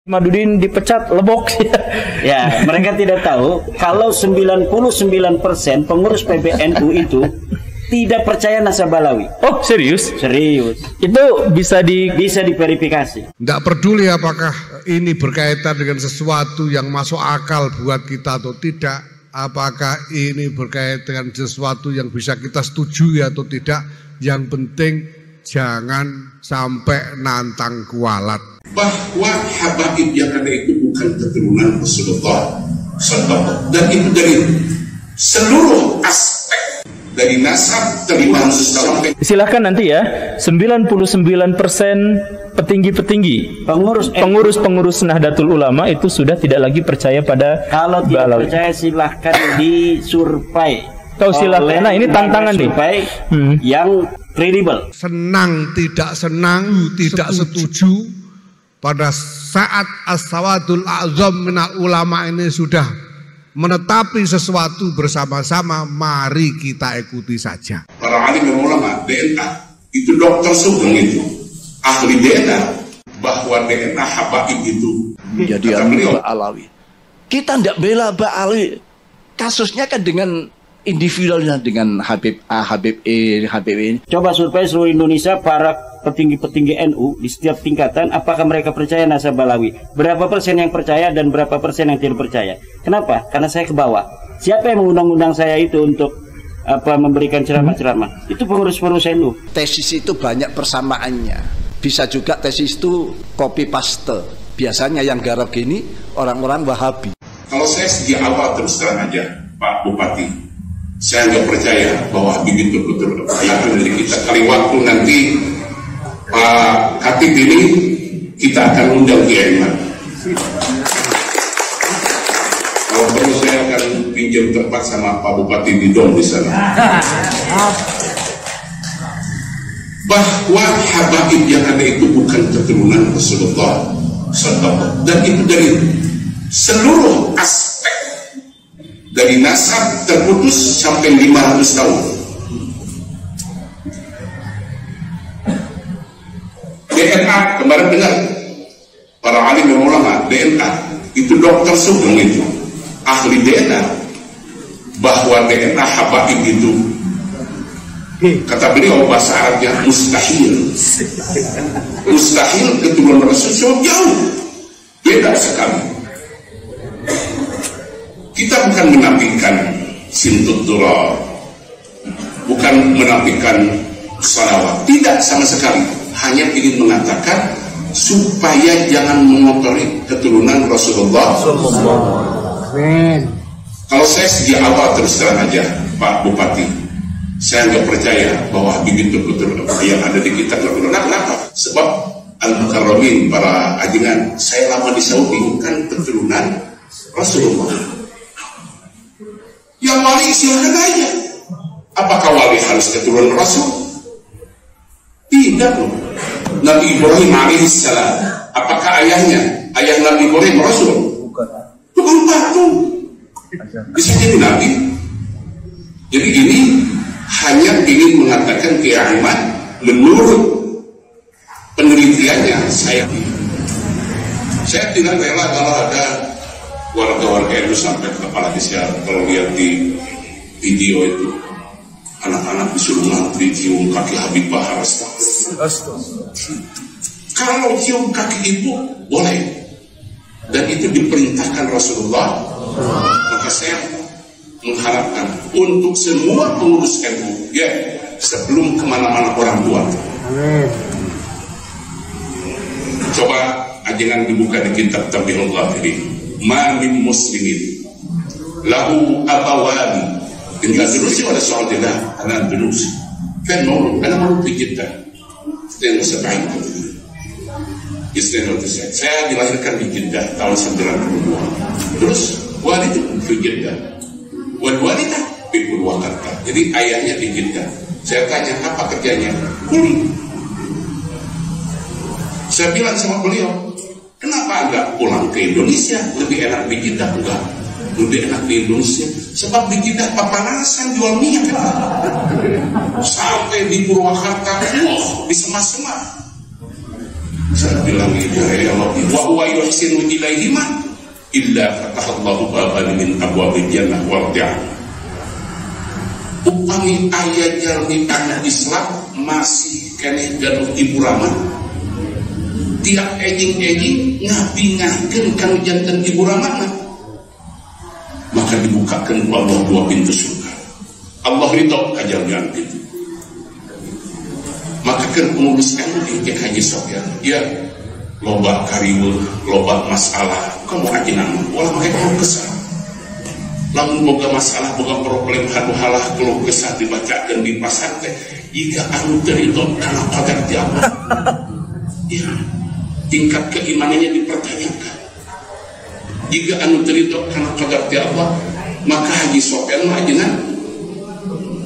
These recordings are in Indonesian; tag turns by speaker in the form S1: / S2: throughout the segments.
S1: Madudin dipecat lebok.
S2: Ya, mereka tidak tahu kalau 99% pengurus PBNU itu tidak percaya Nasabalawi.
S1: Oh, serius?
S2: Serius.
S1: Itu bisa
S2: diverifikasi.
S3: Tidak peduli apakah ini berkaitan dengan sesuatu yang masuk akal buat kita atau tidak, apakah ini berkaitan dengan sesuatu yang bisa kita setujui atau tidak, yang penting jangan sampai nantang kualat.
S4: Bahwa habaib yang ada itu bukan keturunan Rasulullah SAW, dan itu dari seluruh aspek dari nasab terima sampai.
S1: Silahkan nanti ya, 99% petinggi-petinggi pengurus Nahdlatul Ulama itu sudah tidak lagi percaya pada
S2: kalau tidak Balawi. Percaya silahkan disurvei.
S1: Silahkan. Nah, ini tantangan nih
S2: yang kredibel.
S3: Senang tidak senang, tidak setuju, pada saat as-sawadul a'zam minal ulama ini sudah menetapi sesuatu bersama-sama, mari kita ikuti saja.
S4: Para alim dan ulama, DNA itu dokter sugeng itu, ahli DNA, bahwa DNA habaib itu
S5: jadi Ba'alawi. Kita tidak bela Ba'alawi. Kasusnya kan dengan individualnya, dengan Habib A, Habib E, Habib E.
S2: Coba survei seluruh Indonesia para petinggi-petinggi NU di setiap tingkatan, apakah mereka percaya Nasabalawi? Berapa persen yang percaya dan berapa persen yang tidak percaya? Kenapa? Karena saya ke bawah. Siapa yang mengundang-undang saya itu untuk memberikan ceramah-ceramah? Itu pengurus-pengurus NU.
S5: Tesis itu banyak persamaannya. Bisa juga tesis itu copy paste. Biasanya yang garap gini orang-orang Wahabi.
S4: Kalau saya sejak awal terus terang aja, Pak Bupati, saya nggak percaya bahwa Habib itu betul yakin dari kita. Kali waktu nanti Pak Khatib ini kita akan undang Kiai Iman. Kalau perlu saya akan pinjam tempat sama Pak Bupati di Dom di sana. Bahwa habaib yang ada itu bukan keturunan Rasulullah SAW, dan itu dari seluruh aspek, dari nasab terputus sampai 500 tahun. DNA, kemarin dengar para alim dan ulama, DNA itu dokter sugeng itu, ahli DNA, bahwa DNA habaib itu, kata beliau bahasa Arabnya mustahil. Mustahil keturunan Rasul jauh beda sekali. Kita bukan menafikan sintut turab, bukan menafikan salawat, tidak sama sekali. Hanya ingin mengatakan supaya jangan mengotori keturunan Rasulullah. Kalau saya sejak awal terus terang aja, Pak Bupati, saya nggak percaya bahwa Habib itu betul yang ada di kitab. Kenapa? Sebab Al-Mukarramin, para ajengan, saya lama di Saudi, bukan keturunan Rasulullah. Yang wali silakan aja. Apakah wali harus keturunan Rasul? Tidak loh. Nabi Ibrahim alaihissalam, apakah ayah Nabi Ibrahim Rasul? Bukan patung. Bisa jadi Nabi. Jadi ini hanya ingin mengatakan keyakinan menurut penelitiannya. Saya tidak rela kalau ada warga-warga itu sampai kepala desa, kalau lihat di video itu anak-anak disuruh ngantri cium kaki Habib Bahar. Kalau cium kaki ibu boleh, dan itu diperintahkan Rasulullah, maka saya mengharapkan untuk semua pengurus NU, ya, sebelum kemana-mana orang tua, coba ajangan dibuka di kitab Tabihullah ini, ma min muslimin lahu abawani in Andalusia wala Saudilah, ana Andalusi kan maulud, ana maulud di Jeddah 72 saya dilahirkan di Jeddah tahun 92, terus walid di Jeddah, walidah di Purwakarta, jadi ayahnya di Jeddah. Saya tanya apa kerjanya, kuli. Saya bilang sama beliau, kenapa enggak pulang ke Indonesia, lebih enak di Jeddah? Enggak, lebih enak di Indonesia sebab di Jeddah papanasan jual minyak sampai di Purwakarta di semas-semas. Saya bilang ya Allah, wa huwa yuhsinu ilaihima illa fatahallahu baban min abwabil jannah wardi'ah. Upami ayat jalmi anak Islam masih keneh gaduh ibu rama tiap ejing-ejing ngabingakeun kanu janten ibu rama, maka dibukakan Allah dua pintu surga. Allah ridho kajalgan itu. Maka kan pengurus NU Cek Haji Sofyan, ya loba kariwul, loba masalah, kamu aja nama, walau mereka mau kesal. Lamun boga masalah, boga problem, haduh-halah, keluh kesah dibacakan di pasar teh, jika anu terido karena pagar tiapa, ya tingkat keimanannya dipertanyakan. Jika anu terido karena pagar tiapa, maka Haji Sofyan mah aja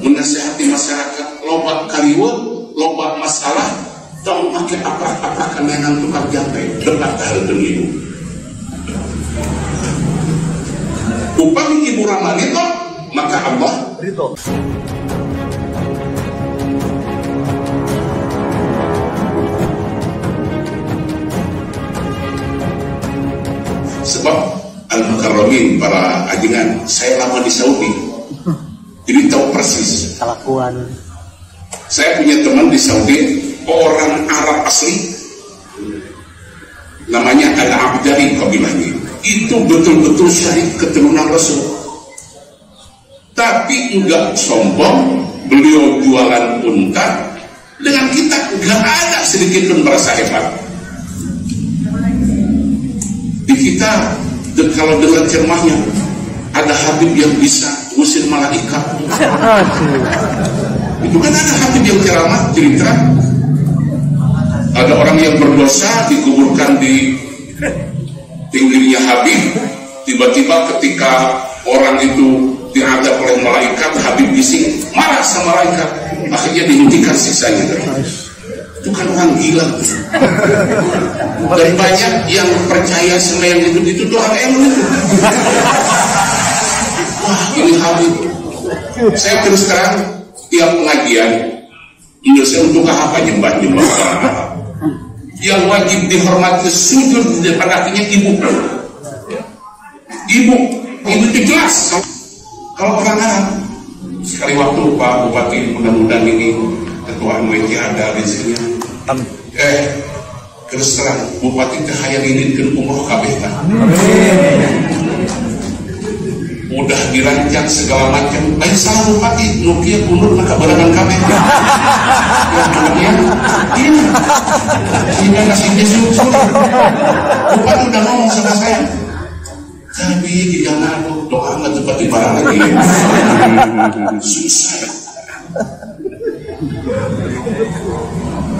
S4: menasihati masyarakat, loba kariwul, loba masalah, tong make apa-apa kenangan tukar jampe dekat hal demi ibu. Upami ibu Rama ridho, maka Allah ridho. Sebab al-mukarramin, para ajengan, saya lama di Saudi, jadi tahu persis kelakuan. Saya punya teman di Saudi, orang Arab asli, namanya Al-Abdari kabilahnya. Itu betul-betul syahid keturunan Rasul. Tapi enggak sombong, beliau jualan unta, dengan kita enggak ada sedikit pun merasa hebat. Di kita, kalau dengar ceramahnya, ada Habib yang bisa ngusir malaikat. Itu kan ada Habib yang ceramah cerita, ada orang yang berdosa dikuburkan di pinggirnya Habib, tiba-tiba ketika orang itu diadab oleh malaikat, Habib bising, marah sama malaikat, akhirnya dihentikan siksanya. Itu kan orang gila. Dan banyak yang percaya sama yang itu orang ilmu itu. Wah, ini Habib. Saya terus terang, tiap pengajian Indonesia untuk apa nyembah-nyembah orang Arab? Yang wajib dihormati sujud di depan kakinya ibu. Ibu itu jelas. Kalau orang Arab, sekali waktu Pak Bupati, mudah-mudahan ini ketua MWC ada di sini. Terus terang Bupati teh hayang ngidinkeun umroh kabeh tah. Udah dirancang segala macam. Baik salah Bupati, nukia kunur maka barangan kabeh. Ya, ini sehingga nasinya susur. Bupati udah ngomong sama saya. Tapi jangan aku doa nggak cepat dibarang lagi. Susah.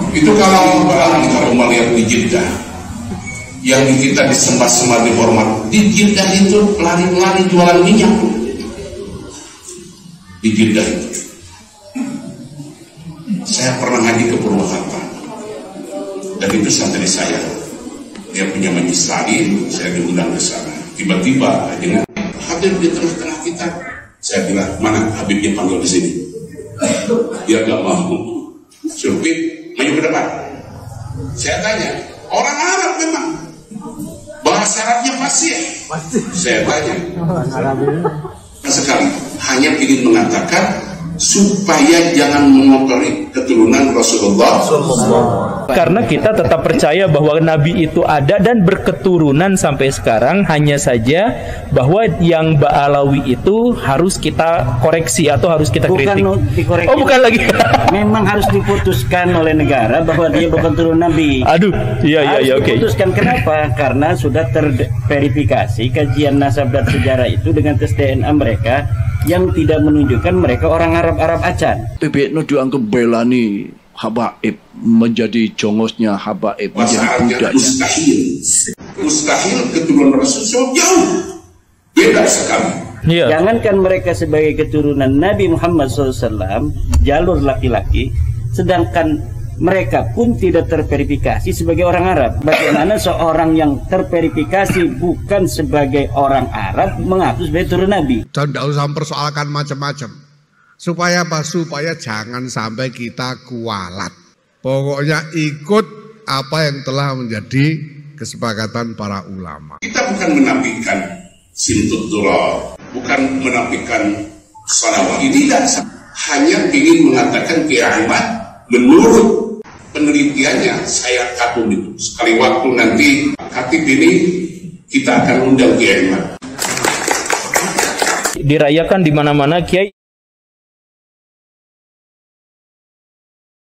S4: Itu kalau melihat di Jeddah, yang kita disembah-sembah dihormat, di Jeddah itu lari-lari jualan minyak. Di Jeddah itu saya pernah ngaji ke Purwakarta, dan itu santri saya, dia punya majlis lain, saya diundang ke sana. Tiba-tiba dengan hadir di tengah-tengah kita, saya bilang, mana Habibnya panggil di sini? Dia gak mau. Surpit, maju ke depan. Saya tanya, orang Arab memang bahasa Arabnya fasih. Saya tanya, sekali hanya ingin mengatakan supaya jangan mengotori keturunan Rasulullah.
S1: Karena kita tetap percaya bahwa Nabi itu ada dan berketurunan sampai sekarang, hanya saja bahwa yang Ba'alawi itu harus kita koreksi atau harus kita kritik. Oh, bukan lagi.
S2: Memang harus diputuskan oleh negara bahwa dia bukan turun Nabi.
S1: Aduh, iya, oke.
S2: Diputuskan kenapa? Karena sudah terverifikasi kajian nasab dan sejarah itu dengan tes DNA mereka yang tidak menunjukkan mereka orang Arab acan.
S5: PBN dianggap belani habaib, menjadi jongosnya habaib, menjadi budaknya.
S4: Mustahil keturunan Rasul jauh beda sekali.
S1: Yeah.
S2: Jangankan mereka sebagai keturunan Nabi Muhammad SAW, jalur laki-laki, sedangkan mereka pun tidak terverifikasi sebagai orang Arab. Bagaimana seorang yang terverifikasi bukan sebagai orang Arab mengaku sebagai turun Nabi?
S3: Tidak usah mempersoalkan macam-macam. Supaya apa? Supaya jangan sampai kita kualat. Pokoknya ikut apa yang telah menjadi kesepakatan para ulama.
S4: Kita bukan menafikan sintut duror, bukan menafikan salawat. Tidak, hanya ingin mengatakan Kiai Ahmad menurut penelitiannya saya kagum itu. Sekali waktu nanti khatib ini kita akan undang Kiai Ahmad.
S1: Dirayakan di mana-mana Kiai.